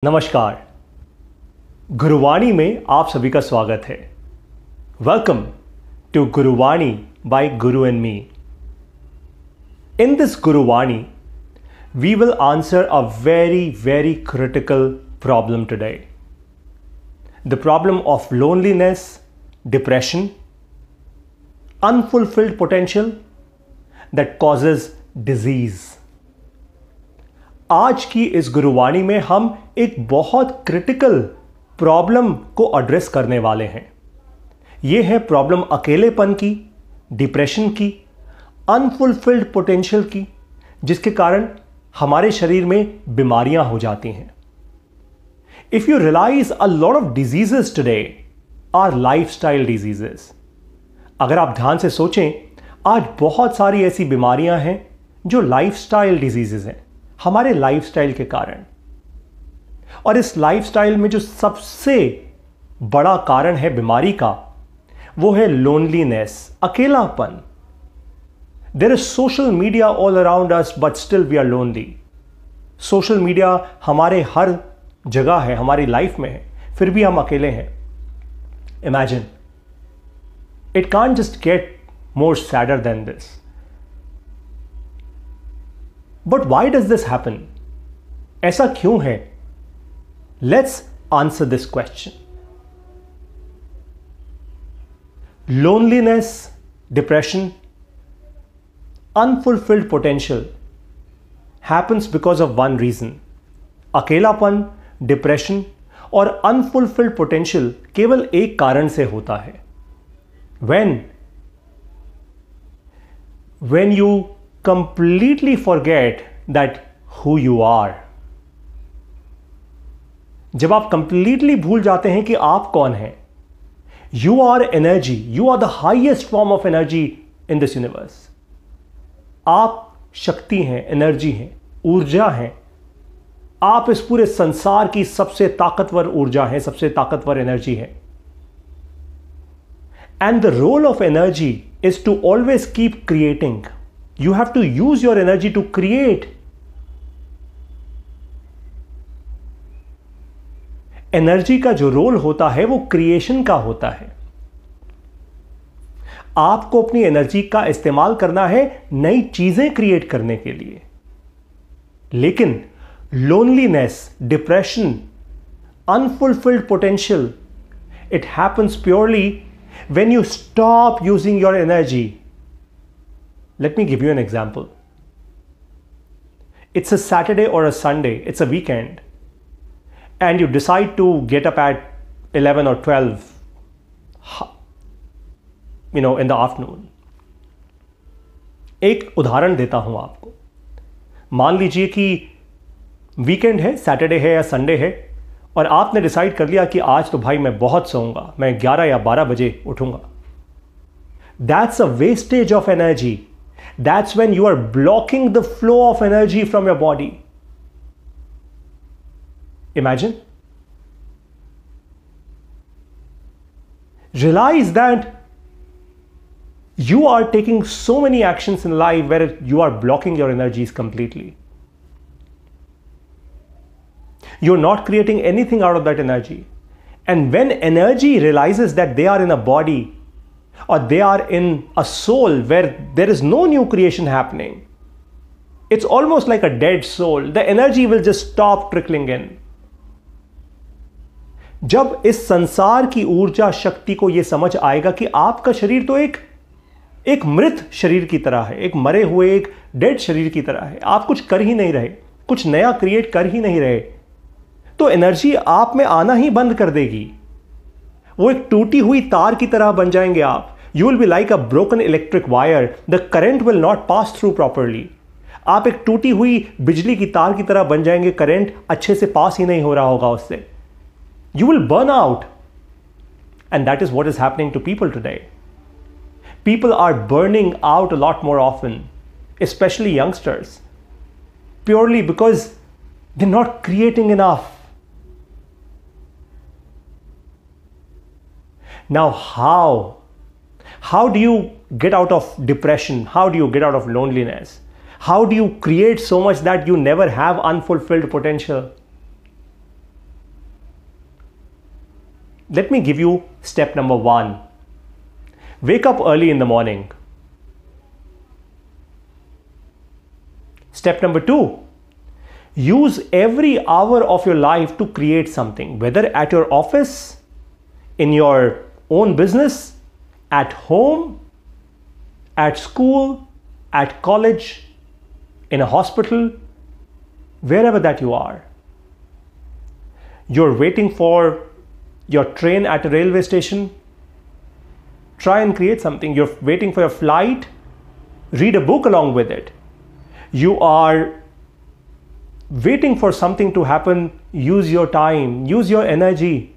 नमस्कार, गुरुवाणी में आप सभी का स्वागत है। Welcome to Guruvani by Guru and me. In this Guruvani we will answer a very critical problem today. The problem of loneliness, depression, unfulfilled potential that causes disease. आज की इस गुरुवाणी में हम एक बहुत क्रिटिकल प्रॉब्लम को एड्रेस करने वाले हैं। यह है प्रॉब्लम अकेलेपन की, डिप्रेशन की, अनफुलफिल्ड पोटेंशियल की, जिसके कारण हमारे शरीर में बीमारियां हो जाती हैं। If you realise a lot of diseases today are lifestyle diseases. अगर आप ध्यान से सोचें, आज बहुत सारी ऐसी बीमारियां हैं जो लाइफस्टाइल डिजीजेस हैं, हमारे लाइफस्टाइल के कारण। और इस लाइफस्टाइल में जो सबसे बड़ा कारण है बीमारी का, वो है लोनलीनेस, अकेलापन। There is social media all around us but still we are lonely. Social media हमारे हर जगह है, हमारी लाइफ में है, फिर भी हम अकेले हैं। Imagine, it can't just get more sadder than this. But why does this happen? ऐसा क्यों है? Let's answer this question. Loneliness, depression, unfulfilled potential happens because of one reason. अकेलापन, डिप्रेशन और unfulfilled potential केवल एक कारण से होता है। When you completely forget that who you are. जब आप completely भूल जाते हैं कि आप कौन हैं। You are energy. You are the highest form of energy in this universe. आप शक्ति हैं, एनर्जी हैं, ऊर्जा हैं। आप इस पूरे संसार की सबसे ताकतवर ऊर्जा हैं, सबसे ताकतवर एनर्जी है। And the role of energy is to always keep creating. You have to use your energy to create. Energy का जो रोल होता है वो क्रिएशन का होता है। आपको अपनी एनर्जी का इस्तेमाल करना है नई चीजें क्रिएट करने के लिए। लेकिन loneliness, depression, unfulfilled potential, it happens purely when you stop using your energy. Let me give you an example. It's a Saturday or a Sunday, it's a weekend, and you decide to get up at 11 or 12, in the afternoon. एक उदाहरण देता हूं आपको। मान लीजिए कि weekend है, Saturday है या संडे है, और आपने डिसाइड कर लिया कि आज तो भाई मैं बहुत सोऊंगा, मैं 11 या 12 बजे उठूंगा। That's a wastage of energy. That's when you are blocking the flow of energy from your body. Imagine. Realize that you are taking so many actions in life where you are blocking your energies completely. You're not creating anything out of that energy. And when energy realizes that they are in a body, or they are in a soul where there is no new creation happening, it's almost like a dead soul. The energy will just stop trickling in. जब इस संसार की ऊर्जा शक्ति को यह समझ आएगा कि आपका शरीर तो एक मृत शरीर की तरह है, एक मरे हुए, एक डेड शरीर की तरह है, आप कुछ कर ही नहीं रहे, कुछ नया क्रिएट कर ही नहीं रहे, तो एनर्जी आप में आना ही बंद कर देगी। वो एक टूटी हुई तार की तरह बन जाएंगे आप। You will be like a broken electric wire. The current will not pass through properly. आप एक टूटी हुई बिजली की तार की तरह बन जाएंगे, करंट अच्छे से पास ही नहीं हो रहा होगा उससे। You will burn out. And that is what is happening to people today. People are burning out a lot more often, especially youngsters, purely because they're not creating enough. Now, how do you get out of depression? How do you get out of loneliness? How do you create so much that you never have unfulfilled potential? Let me give you step number 1. Wake up early in the morning. Step number 2. Use every hour of your life to create something, whether at your office, in your own business, at home, at school, at college, in a hospital, wherever that you are. You're waiting for your train at a railway station. Try and create something. You're waiting for your flight. Read a book along with it. You are waiting for something to happen. Use your time. Use your energy.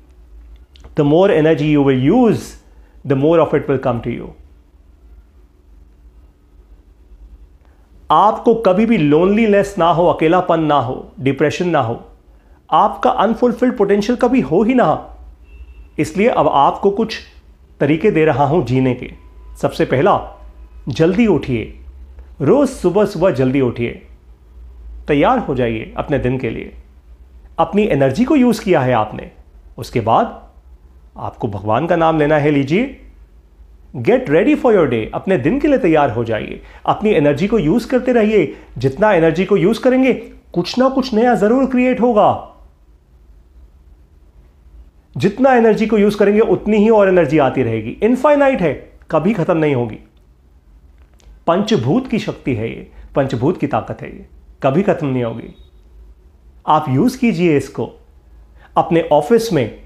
The more energy you will use, the more of it will come to you. आपको कभी भी loneliness ना हो, अकेलापन ना हो, depression ना हो, आपका अनफुलफिल्ड पोटेंशियल कभी हो ही ना। इसलिए अब आपको कुछ तरीके दे रहा हूं जीने के। सबसे पहला, जल्दी उठिए। रोज सुबह सुबह जल्दी उठिए, तैयार हो जाइए अपने दिन के लिए। अपनी एनर्जी को यूज किया है आपने, उसके बाद आपको भगवान का नाम लेना है, लीजिए। Get ready for your day, अपने दिन के लिए तैयार हो जाइए। अपनी एनर्जी को यूज करते रहिए। जितना एनर्जी को यूज करेंगे, कुछ ना कुछ नया जरूर क्रिएट होगा। जितना एनर्जी को यूज करेंगे, उतनी ही और एनर्जी आती रहेगी। इनफाइनाइट है, कभी खत्म नहीं होगी। पंचभूत की शक्ति है ये, पंचभूत की ताकत है ये, कभी खत्म नहीं होगी। आप यूज कीजिए इसको अपने ऑफिस में,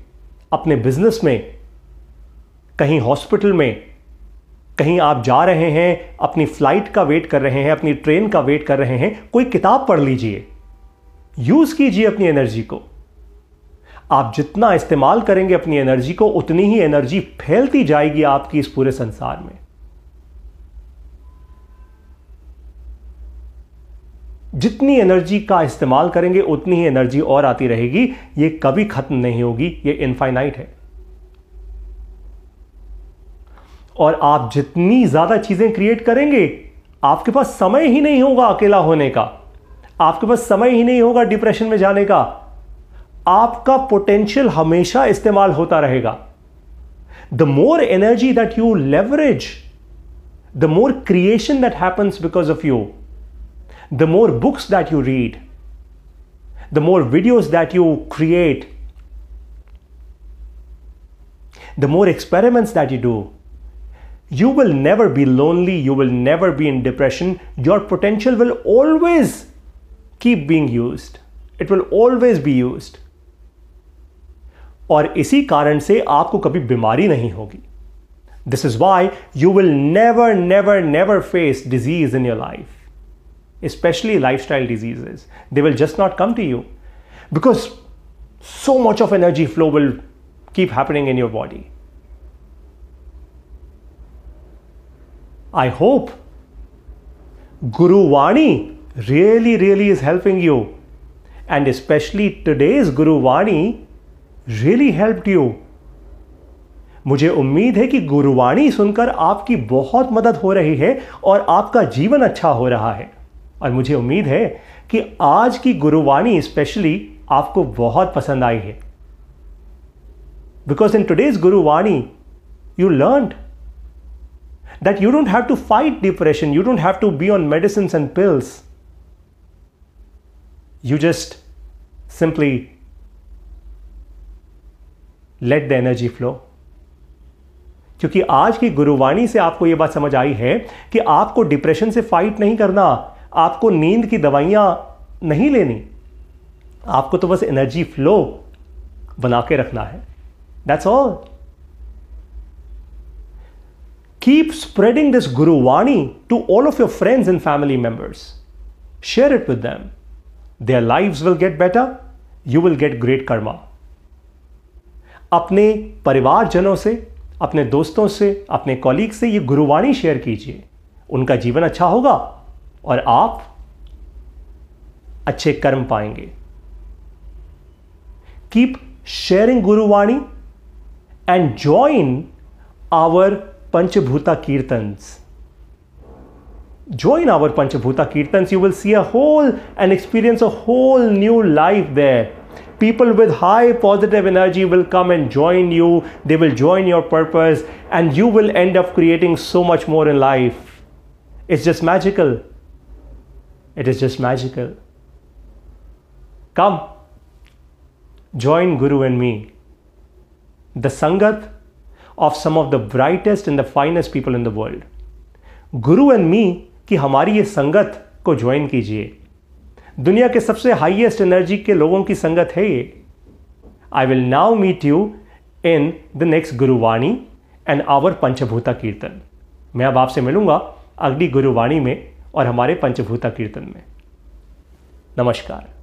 अपने बिजनेस में, कहीं हॉस्पिटल में, कहीं आप जा रहे हैं, अपनी फ्लाइट का वेट कर रहे हैं, अपनी ट्रेन का वेट कर रहे हैं, कोई किताब पढ़ लीजिए। यूज कीजिए अपनी एनर्जी को। आप जितना इस्तेमाल करेंगे अपनी एनर्जी को, उतनी ही एनर्जी फैलती जाएगी आपकी इस पूरे संसार में। जितनी एनर्जी का इस्तेमाल करेंगे, उतनी ही एनर्जी और आती रहेगी। ये कभी खत्म नहीं होगी, ये इनफाइनाइट है। और आप जितनी ज्यादा चीजें क्रिएट करेंगे, आपके पास समय ही नहीं होगा अकेला होने का, आपके पास समय ही नहीं होगा डिप्रेशन में जाने का। आपका पोटेंशियल हमेशा इस्तेमाल होता रहेगा। The more energy that you leverage, the more creation that happens because of you, the more books that you read, the more videos that you create, the more experiments that you do, you will never be lonely, you will never be in depression. Your potential will always keep being used. It will always be used. और इसी कारण से आपको कभी बीमारी नहीं होगी. This is why you will never, never, never face disease in your life. Especially lifestyle diseases. They will just not come to you. Because so much of energy flow will keep happening in your body. I hope Guru Vani really is helping you, and especially today's Guru Vani really helped you. मुझे उम्मीद है कि गुरु वाणी सुनकर आपकी बहुत मदद हो रही है और आपका जीवन अच्छा हो रहा है। और मुझे उम्मीद है कि आज की गुरु वाणी स्पेशली आपको बहुत पसंद आई है। Because in today's Guru Vani you learned that you don't have to fight depression, you don't have to be on medicines and pills. You just simply let the energy flow. क्योंकि आज की गुरुवाणी से आपको यह बात समझ आई है कि आपको डिप्रेशन से फाइट नहीं करना, आपको नींद की दवाइयां नहीं लेनी, आपको तो बस एनर्जी फ्लो बना के रखना है। That's all. Keep spreading this Guru Vani to all of your friends and family members. Share it with them. Their lives will get better. You will get great karma. अपने परिवारजनों से, अपने दोस्तों से, अपने कॉलीग से ये गुरुवाणी शेयर कीजिए। उनका जीवन अच्छा होगा और आप अच्छे कर्म पाएंगे। Keep sharing Guru Vani and join our Panchabhuta Kirtans. Join our Panchabhuta Kirtans. You will see and experience a whole new life there. people with high positive energy will come and join you. They will join your purpose and you will end up creating so much more in life. It's just magical. It is just magical. Come, join Guru and me, the Sangat of some of the brightest and the finest people in the world. Guru and me कि हमारी ये संगत को join कीजिए. दुनिया के सबसे highest energy के लोगों की संगत है ये. I will now meet you in the next Gurbani and our Panchbhuta kirtan. मैं अब आपसे मिलूंगा अगली गुरुवाणी में और हमारे पंचभूता कीर्तन में. नमस्कार.